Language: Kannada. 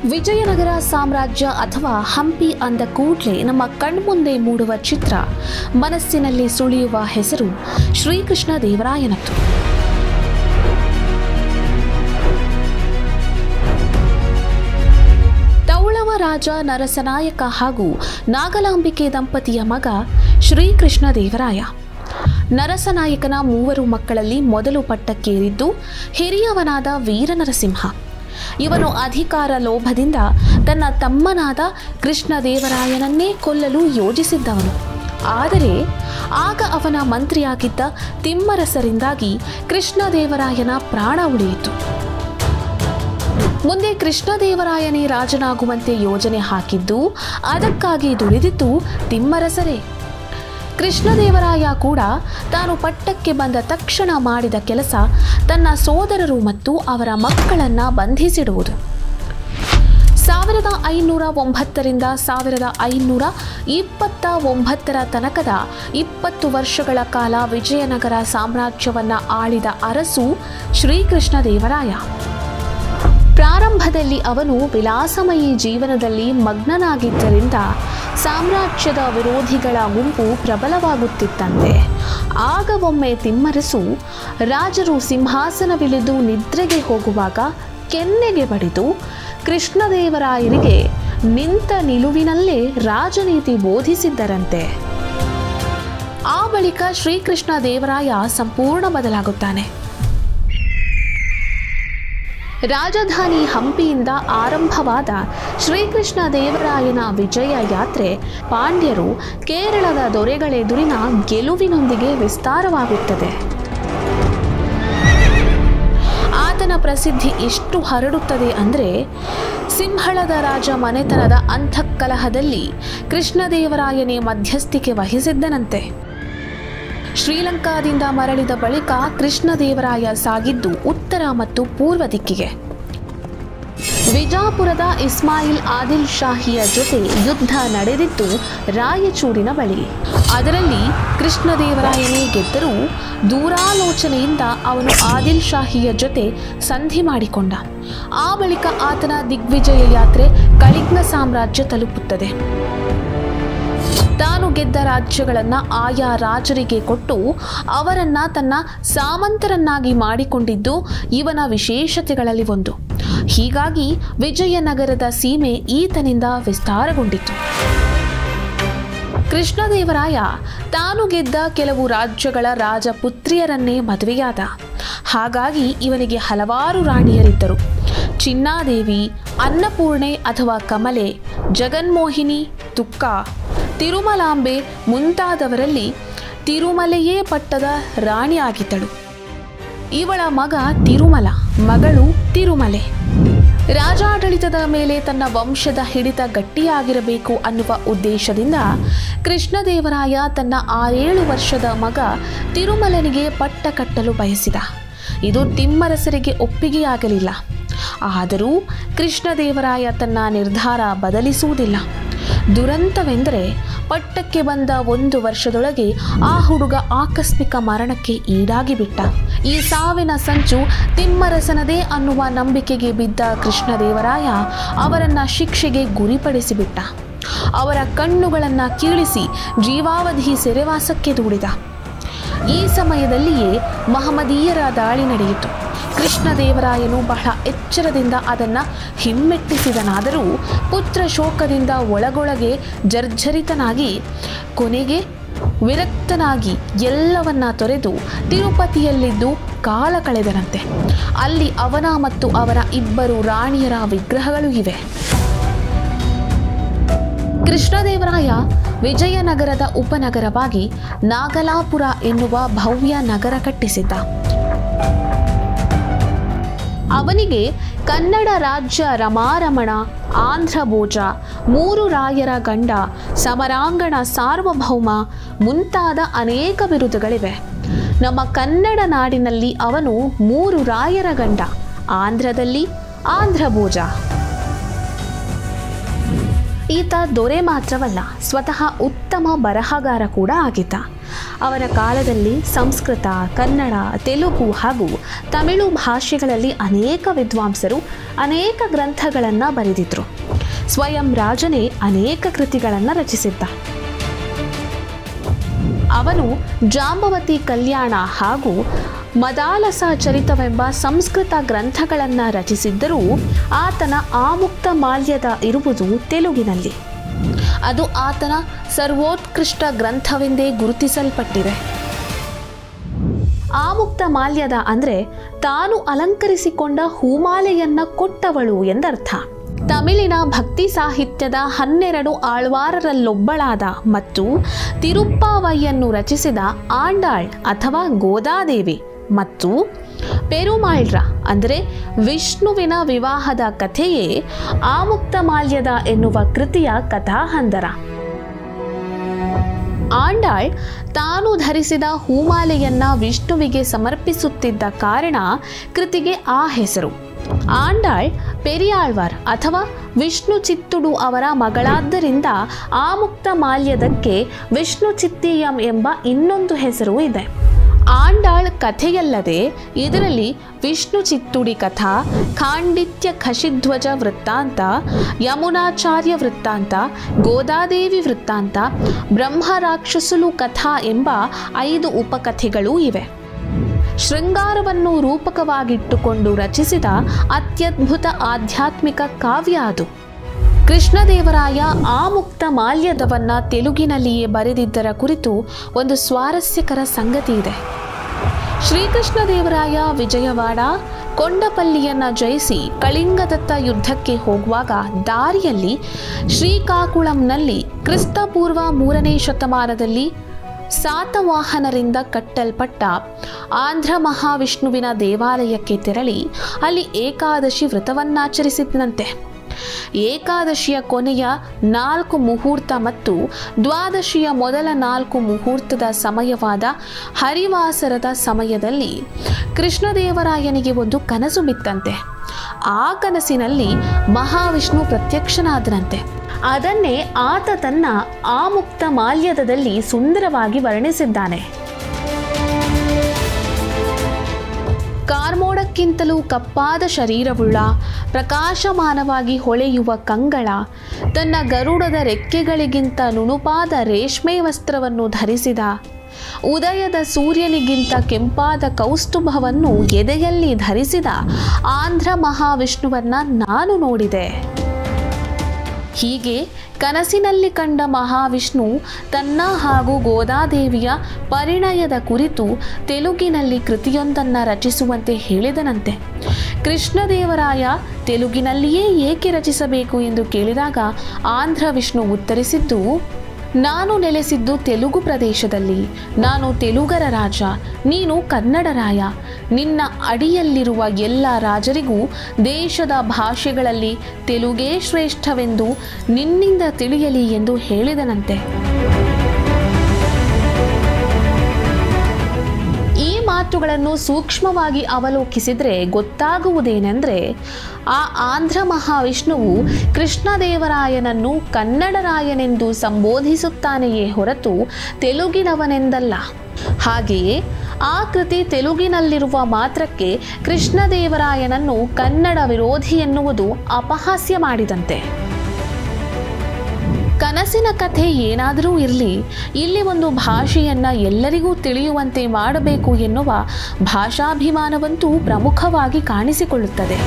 ವಿಜಯನಗರ ಸಾಮ್ರಾಜ್ಯ ಅಥವಾ ಹಂಪಿ ಅಂದ ಕೂಡಲೇ ನಮ್ಮ ಕಣ್ಮುಂದೆ ಮೂಡುವ ಚಿತ್ರ, ಮನಸ್ಸಿನಲ್ಲಿ ಸುಳಿಯುವ ಹೆಸರು ಶ್ರೀಕೃಷ್ಣ ದೇವರಾಯನದ್ದು. ತೌಳವ ರಾಜ ನರಸನಾಯಕ ಹಾಗೂ ನಾಗಲಾಂಬಿಕೆ ದಂಪತಿಯ ಮಗ ಶ್ರೀಕೃಷ್ಣ ದೇವರಾಯ. ನರಸನಾಯಕನ 3 ಮಕ್ಕಳಲ್ಲಿ ಮೊದಲು ಪಟ್ಟಕ್ಕೇರಿದ್ದು ಹಿರಿಯವನಾದ ವೀರನರಸಿಂಹ. ಇವನು ಅಧಿಕಾರ ಲೋಭದಿಂದ ತನ್ನ ತಮ್ಮನಾದ ಕೃಷ್ಣದೇವರಾಯನನ್ನೇ ಕೊಲ್ಲಲು ಯೋಜಿಸಿದ್ದವನು. ಆದರೆ ಆಗ ಅವನ ಮಂತ್ರಿಯಾಗಿದ್ದ ತಿಮ್ಮರಸರಿಂದಾಗಿ ಕೃಷ್ಣದೇವರಾಯನ ಪ್ರಾಣ ಉಳಿಯಿತು. ಮುಂದೆ ಕೃಷ್ಣದೇವರಾಯನೇ ರಾಜನಾಗುವಂತೆ ಯೋಜನೆ ಹಾಕಿದ್ದು, ಅದಕ್ಕಾಗಿ ದುಡಿದಿದ್ದು ತಿಮ್ಮರಸರೇ. ಕೃಷ್ಣದೇವರಾಯ ಕೂಡ ತಾನು ಪಟ್ಟಕ್ಕೆ ಬಂದ ತಕ್ಷಣ ಮಾಡಿದ ಕೆಲಸ ತನ್ನ ಸೋದರರು ಮತ್ತು ಅವರ ಮಕ್ಕಳನ್ನು ಬಂಧಿಸಿಡುವುದು. 1509 ರಿಂದ 1529 ತನಕದ 20 ವರ್ಷಗಳ ಕಾಲ ವಿಜಯನಗರ ಸಾಮ್ರಾಜ್ಯವನ್ನು ಆಳಿದ ಅರಸು ಶ್ರೀಕೃಷ್ಣ ದೇವರಾಯ. ಪ್ರಾರಂಭದಲ್ಲಿ ಅವನು ವಿಲಾಸಮಯಿ ಜೀವನದಲ್ಲಿ ಮಗ್ನನಾಗಿದ್ದರಿಂದ ಸಾಮ್ರಾಜ್ಯದ ವಿರೋಧಿಗಳ ಗುಂಪು ಪ್ರಬಲವಾಗುತ್ತಿತ್ತಂತೆ. ಆಗ ಒಮ್ಮೆ ತಿಮ್ಮರಸು ರಾಜರು ಸಿಂಹಾಸನವಿಳಿದು ನಿದ್ರೆಗೆ ಹೋಗುವಾಗ ಕೆನ್ನೆಗೆ ಬಡಿದು ಕೃಷ್ಣದೇವರಾಯರಿಗೆ ನಿಂತ ನಿಲುವಿನಲ್ಲೇ ರಾಜನೀತಿ ಬೋಧಿಸಿದ್ದರಂತೆ. ಆ ಬಳಿಕ ಶ್ರೀಕೃಷ್ಣ ದೇವರಾಯ ಸಂಪೂರ್ಣ ಬದಲಾಗುತ್ತಾನೆ. ರಾಜಧಾನಿ ಹಂಪಿಯಿಂದ ಆರಂಭವಾದ ಶ್ರೀಕೃಷ್ಣ ದೇವರಾಯನ ವಿಜಯ ಯಾತ್ರೆ ಪಾಂಡ್ಯರು ಕೇರಳದ ದೊರೆಗಳೆದುರಿನ ಗೆಲುವಿನೊಂದಿಗೆ ವಿಸ್ತಾರವಾಗುತ್ತದೆ. ಆತನ ಪ್ರಸಿದ್ಧಿ ಎಷ್ಟು ಹರಡುತ್ತದೆ ಅಂದರೆ, ಸಿಂಹಳದ ರಾಜ ಮನೆತನದ ಅಂತಃಕಲಹದಲ್ಲಿ ಕೃಷ್ಣದೇವರಾಯನೇ ಮಧ್ಯಸ್ಥಿಕೆ ವಹಿಸಿದ್ದನಂತೆ. ಶ್ರೀಲಂಕಾದಿಂದ ಮರಳಿದ ಬಳಿಕ ಕೃಷ್ಣದೇವರಾಯ ಸಾಗಿದ್ದು ಉತ್ತರ ಮತ್ತು ಪೂರ್ವ ದಿಕ್ಕಿಗೆ. ವಿಜಾಪುರದ ಇಸ್ಮಾಯಿಲ್ ಆದಿಲ್ ಶಾಹಿಯ ಜೊತೆ ಯುದ್ಧ ನಡೆದಿದ್ದು ರಾಯಚೂರಿನ ಬಳಿ. ಅದರಲ್ಲಿ ಕೃಷ್ಣದೇವರಾಯನೇ ಗೆದ್ದರೂ ದೂರಾಲೋಚನೆಯಿಂದ ಅವನು ಆದಿಲ್ ಶಾಹಿಯ ಜೊತೆ ಸಂಧಿ ಮಾಡಿಕೊಂಡ. ಆ ಬಳಿಕ ಆತನ ದಿಗ್ವಿಜಯ ಯಾತ್ರೆ ಕಳಿಂಗ ಸಾಮ್ರಾಜ್ಯ ತಲುಪುತ್ತದೆ. ತಾನು ಗೆದ್ದ ರಾಜ್ಯಗಳನ್ನು ಆಯಾ ರಾಜರಿಗೆ ಕೊಟ್ಟು ಅವರನ್ನು ತನ್ನ ಸಾಮಂತರನ್ನಾಗಿ ಮಾಡಿಕೊಂಡಿದ್ದು ಇವನ ವಿಶೇಷತೆಗಳಲ್ಲಿ ಒಂದು. ಹೀಗಾಗಿ ವಿಜಯನಗರದ ಸೀಮೆ ಈತನಿಂದ ವಿಸ್ತಾರಗೊಂಡಿತು. ಕೃಷ್ಣದೇವರಾಯ ತಾನು ಗೆದ್ದ ಕೆಲವು ರಾಜ್ಯಗಳ ರಾಜಪುತ್ರಿಯರನ್ನೇ ಮದುವೆಯಾದ. ಹಾಗಾಗಿ ಇವನಿಗೆ ಹಲವಾರು ರಾಣಿಯರಿದ್ದರು. ಚಿನ್ನಾದೇವಿ, ಅನ್ನಪೂರ್ಣೆ ಅಥವಾ ಕಮಲೆ, ಜಗನ್ಮೋಹಿನಿ, ತುಕ್ಕ, ತಿರುಮಲಾಂಬೆ ಮುಂತಾದವರಲ್ಲಿ ತಿರುಮಲೆಯೇ ಪಟ್ಟದ ರಾಣಿಯಾಗಿದ್ದಳು. ಇವಳ ಮಗ ತಿರುಮಲ, ಮಗಳು ತಿರುಮಲೆ. ರಾಜಾಡಳಿತದ ಮೇಲೆ ತನ್ನ ವಂಶದ ಹಿಡಿತ ಗಟ್ಟಿಯಾಗಿರಬೇಕು ಅನ್ನುವ ಉದ್ದೇಶದಿಂದ ಕೃಷ್ಣದೇವರಾಯ ತನ್ನ 6-7 ವರ್ಷದ ಮಗ ತಿರುಮಲನಿಗೆ ಪಟ್ಟ ಕಟ್ಟಲು ಬಯಸಿದ. ಇದು ತಿಮ್ಮರಸರಿಗೆ ಒಪ್ಪಿಗೆಯಾಗಲಿಲ್ಲ. ಆದರೂ ಕೃಷ್ಣದೇವರಾಯ ತನ್ನ ನಿರ್ಧಾರ ಬದಲಿಸುವುದಿಲ್ಲ. ದುರಂತವೆಂದರೆ, ಪಟ್ಟಕ್ಕೆ ಬಂದ 1 ವರ್ಷದೊಳಗೆ ಆ ಹುಡುಗ ಆಕಸ್ಮಿಕ ಮರಣಕ್ಕೆ ಈಡಾಗಿಬಿಟ್ಟ. ಈ ಸಾವಿನ ಸಂಚು ತಿಮ್ಮರಸನದೇ ಅನ್ನುವ ನಂಬಿಕೆಗೆ ಬಿದ್ದ ಕೃಷ್ಣದೇವರಾಯ ಅವರನ್ನು ಶಿಕ್ಷೆಗೆ ಗುರಿಪಡಿಸಿಬಿಟ್ಟ. ಅವರ ಕಣ್ಣುಗಳನ್ನು ಕೀಳಿಸಿ ಜೀವಾವಧಿ ಸೆರೆವಾಸಕ್ಕೆ ದೂಡಿದ. ಈ ಸಮಯದಲ್ಲಿಯೇ ಮಹಮ್ಮದೀಯರ ದಾಳಿ ನಡೆಯಿತು. ಕೃಷ್ಣದೇವರಾಯನು ಬಹಳ ಎಚ್ಚರದಿಂದ ಅದನ್ನು ಹಿಮ್ಮೆಟ್ಟಿಸಿದನಾದರೂ ಪುತ್ರ ಶೋಕದಿಂದ ಒಳಗೊಳಗೆ ಜರ್ಜರಿತನಾಗಿ ಕೊನೆಗೆ ವಿರಕ್ತನಾಗಿ ಎಲ್ಲವನ್ನ ತೊರೆದು ತಿರುಪತಿಯಲ್ಲಿದ್ದು ಕಾಲ ಕಳೆದನಂತೆ. ಅಲ್ಲಿ ಅವನ ಮತ್ತು ಅವರ 2 ರಾಣಿಯರ ವಿಗ್ರಹಗಳು ಇವೆ. ಕೃಷ್ಣದೇವರಾಯ ವಿಜಯನಗರದ ಉಪನಗರವಾಗಿ ನಾಗಲಾಪುರ ಎನ್ನುವ ಭವ್ಯ ನಗರ ಕಟ್ಟಿಸಿದ್ದ. ಅವನಿಗೆ ಕನ್ನಡ ರಾಜ್ಯ ರಮಾರಮಣ, ಆಂಧ್ರಭೋಜ, 3 ರಾಯರ ಗಂಡ, ಸಮರಾಂಗಣ ಸಾರ್ವಭೌಮ ಮುಂತಾದ ಅನೇಕ ಬಿರುದುಗಳಿವೆ. ನಮ್ಮ ಕನ್ನಡ ನಾಡಿನಲ್ಲಿ ಅವನು 3 ರಾಯರ ಗಂಡ, ಆಂಧ್ರದಲ್ಲಿ ಆಂಧ್ರಭೋಜ. ಈತ ದೊರೆ ಮಾತ್ರವಲ್ಲ, ಸ್ವತಃ ಉತ್ತಮ ಬರಹಗಾರ ಕೂಡ ಆಗಿದ್ದ. ಅವರ ಕಾಲದಲ್ಲಿ ಸಂಸ್ಕೃತ, ಕನ್ನಡ, ತೆಲುಗು ಹಾಗೂ ತಮಿಳು ಭಾಷೆಗಳಲ್ಲಿ ಅನೇಕ ವಿದ್ವಾಂಸರು ಅನೇಕ ಗ್ರಂಥಗಳನ್ನು ಬರೆದಿದ್ರು. ಸ್ವಯಂ ರಾಜನೇ ಅನೇಕ ಕೃತಿಗಳನ್ನು ರಚಿಸಿದ್ದ. ಅವನು ಜಾಂಬವತಿ ಕಲ್ಯಾಣ ಹಾಗೂ ಮದಾಲಸ ಚರಿತವೆಂಬ ಸಂಸ್ಕೃತ ಗ್ರಂಥಗಳನ್ನು ರಚಿಸಿದ್ದರೂ ಆತನ ಆಮುಕ್ತ ಮಾಲ್ಯದ ಇರುವುದು ತೆಲುಗಿನಲ್ಲಿ. ಅದು ಆತನ ಸರ್ವೋತ್ಕೃಷ್ಟ ಗ್ರಂಥವೆಂದೇ ಗುರುತಿಸಲ್ಪಟ್ಟಿದೆ. ಆಮುಕ್ತ ಮಾಲ್ಯದ ಅಂದರೆ ತಾನು ಅಲಂಕರಿಸಿಕೊಂಡ ಹೂಮಾಲೆಯನ್ನ ಕೊಟ್ಟವಳು ಎಂದರ್ಥ. ತಮಿಳಿನ ಭಕ್ತಿ ಸಾಹಿತ್ಯದ 12 ಆಳ್ವಾರರಲ್ಲೊಬ್ಬಳಾದ ಮತ್ತು ತಿರುಪ್ಪಾವೈಯನ್ನು ರಚಿಸಿದ ಆಂಡಾಳ್ ಅಥವಾ ಗೋದಾದೇವಿ ಮತ್ತು ಪೆರುಮಾಳ್ರ ಅಂದರೆ ವಿಷ್ಣುವಿನ ವಿವಾಹದ ಕಥೆಯೇ ಆಮುಕ್ತ ಮಾಲ್ಯದ ಎನ್ನುವ ಕೃತಿಯ ಕಥಾಹಂದರ. ಆಂಡಾಳ್ ತಾನು ಧರಿಸಿದ ಹೂಮಾಲೆಯನ್ನ ವಿಷ್ಣುವಿಗೆ ಸಮರ್ಪಿಸುತ್ತಿದ್ದ ಕಾರಣ ಕೃತಿಗೆ ಆ ಹೆಸರು. ಆಂಡಾಳ್ ಪೆರಿಯಾಳ್ವಾರ್ ಅಥವಾ ವಿಷ್ಣು ಚಿತ್ತುಡು ಅವರ ಮಗಳಾದ್ದರಿಂದ ಆಮುಕ್ತ ಮಾಲ್ಯದಕ್ಕೆ ವಿಷ್ಣು ಚಿತ್ತೀಯಂ ಎಂಬ ಇನ್ನೊಂದು ಹೆಸರು ಇದೆ. ಆಂಡಾಳ್ ಕಥೆಯಲ್ಲದೆ ಇದರಲ್ಲಿ ವಿಷ್ಣು ಚಿತ್ತುಡಿ ಕಥಾ, ಖಾಂಡಿತ್ಯ ಖಶಿಧ್ವಜ ವೃತ್ತಾಂತ, ಯಮುನಾಚಾರ್ಯ ವೃತ್ತಾಂತ, ಗೋದಾದೇವಿ ವೃತ್ತಾಂತ, ಬ್ರಹ್ಮರಾಕ್ಷಸುಲು ಕಥಾ ಎಂಬ 5 ಉಪಕಥೆಗಳೂ ಇವೆ. ಶೃಂಗಾರವನ್ನು ರೂಪಕವಾಗಿಟ್ಟುಕೊಂಡು ರಚಿಸಿದ ಅತ್ಯದ್ಭುತ ಆಧ್ಯಾತ್ಮಿಕ ಕಾವ್ಯ ಅದು. ಕೃಷ್ಣದೇವರಾಯ ಆಮುಕ್ತ ಮಾಲ್ಯದವನ್ನ ತೆಲುಗಿನಲ್ಲಿಯೇ ಬರೆದಿದ್ದರ ಕುರಿತು ಒಂದು ಸ್ವಾರಸ್ಯಕರ ಸಂಗತಿ ಇದೆ. ಶ್ರೀಕೃಷ್ಣದೇವರಾಯ ವಿಜಯವಾಡ ಕೊಂಡಪಲ್ಲಿಯನ್ನ ಜಯಿಸಿ ಕಳಿಂಗದತ್ತ ಯುದ್ಧಕ್ಕೆ ಹೋಗುವಾಗ ದಾರಿಯಲ್ಲಿ ಶ್ರೀಕಾಕುಳಂನಲ್ಲಿ ಕ್ರಿಸ್ತಪೂರ್ವ 3ನೇ ಶತಮಾನದಲ್ಲಿ ಸಾತವಾಹನರಿಂದ ಕಟ್ಟಲ್ಪಟ್ಟ ಆಂಧ್ರ ಮಹಾವಿಷ್ಣುವಿನ ದೇವಾಲಯಕ್ಕೆ ತೆರಳಿ ಅಲ್ಲಿ ಏಕಾದಶಿ ವ್ರತವನ್ನಾಚರಿಸಿದಂತೆ. ಏಕಾದಶಿಯ ಕೊನೆಯ 4 ಮುಹೂರ್ತ ಮತ್ತು ದ್ವಾದಶಿಯ ಮೊದಲ 4 ಮುಹೂರ್ತದ ಸಮಯವಾದ ಹರಿವಾಸರದ ಸಮಯದಲ್ಲಿ ಕೃಷ್ಣದೇವರಾಯನಿಗೆ ಒಂದು ಕನಸು ಬಿತ್ತಂತೆ. ಆ ಕನಸಿನಲ್ಲಿ ಮಹಾವಿಷ್ಣು ಪ್ರತ್ಯಕ್ಷನಾದನಂತೆ. ಅದನ್ನೇ ಆತ ತನ್ನ ಆಮುಕ್ತ ಮಾಲ್ಯದಲ್ಲಿ ಸುಂದರವಾಗಿ ವರ್ಣಿಸಿದ್ದಾನೆ. ಕಾರ್ಮೋಡಕ್ಕಿಂತಲೂ ಕಪ್ಪಾದ ಶರೀರವುಳ್ಳ, ಪ್ರಕಾಶಮಾನವಾಗಿ ಹೊಳೆಯುವ ಕಂಗಳ, ತನ್ನ ಗರುಡದ ರೆಕ್ಕೆಗಳಿಗಿಂತ ನುಣುಪಾದ ರೇಷ್ಮೆ ವಸ್ತ್ರವನ್ನು ಧರಿಸಿದ, ಉದಯದ ಸೂರ್ಯನಿಗಿಂತ ಕೆಂಪಾದ ಕೌಸ್ತುಭವನ್ನು ಎದೆಯಲ್ಲಿ ಧರಿಸಿದ ಆಂಧ್ರ ಮಹಾವಿಷ್ಣುವನ್ನ ನಾನು ನೋಡಿದೆ. ಹೀಗೆ ಕನಸಿನಲ್ಲಿ ಕಂಡ ಮಹಾವಿಷ್ಣು ತನ್ನ ಹಾಗೂ ಗೋದಾದೇವಿಯ ಪರಿಣಯದ ಕುರಿತು ತೆಲುಗಿನಲ್ಲಿ ಕೃತಿಯೊಂದನ್ನು ರಚಿಸುವಂತೆ ಹೇಳಿದನಂತೆ. ಕೃಷ್ಣದೇವರಾಯ ತೆಲುಗಿನಲ್ಲಿಯೇ ಏಕೆ ರಚಿಸಬೇಕು ಎಂದು ಕೇಳಿದಾಗ ಆಂಧ್ರ ವಿಷ್ಣು ಉತ್ತರಿಸಿದ್ದು, ನಾನು ನೆಲೆಸಿದ್ದು ತೆಲುಗು ಪ್ರದೇಶದಲ್ಲಿ. ನಾನು ತೆಲುಗರ ರಾಜ, ನೀನು ಕನ್ನಡ ರಾಯ. ನಿನ್ನ ಅಡಿಯಲ್ಲಿರುವ ಎಲ್ಲ ರಾಜರಿಗೂ ದೇಶದ ಭಾಷೆಗಳಲ್ಲಿ ತೆಲುಗೇ ಶ್ರೇಷ್ಠವೆಂದು ನಿನ್ನಿಂದ ತಿಳಿಯಲಿ ಎಂದು ಹೇಳಿದನಂತೆ. ಈ ಮಾತುಗಳನ್ನು ಸೂಕ್ಷ್ಮವಾಗಿ ಅವಲೋಕಿಸಿದರೆ ಗೊತ್ತಾಗುವುದೇನೆಂದರೆ, ಆ ಆಂಧ್ರ ಮಹಾವಿಷ್ಣುವು ಕೃಷ್ಣದೇವರಾಯನನ್ನು ಕನ್ನಡರಾಯನೆಂದು ಸಂಬೋಧಿಸುತ್ತಾನೆಯೇ ಹೊರತು ತೆಲುಗಿನವನೆಂದಲ್ಲ. ಹಾಗೆಯೇ ಆ ಕೃತಿ ತೆಲುಗಿನಲ್ಲಿರುವ ಮಾತ್ರಕ್ಕೆ ಕೃಷ್ಣದೇವರಾಯನನ್ನು ಕನ್ನಡ ವಿರೋಧಿ ಎನ್ನುವುದು ಅಪಹಾಸ್ಯ ಮಾಡಿದಂತೆ. ಕನಸಿನ ಕಥೆ ಏನಾದರೂ ಇರಲಿ, ಇಲ್ಲಿ ಒಂದು ಭಾಷೆಯನ್ನು ಎಲ್ಲರಿಗೂ ತಿಳಿಯುವಂತೆ ಮಾಡಬೇಕು ಎನ್ನುವ ಭಾಷಾಭಿಮಾನವಂತೂ ಪ್ರಮುಖವಾಗಿ ಕಾಣಿಸಿಕೊಳ್ಳುತ್ತದೆ.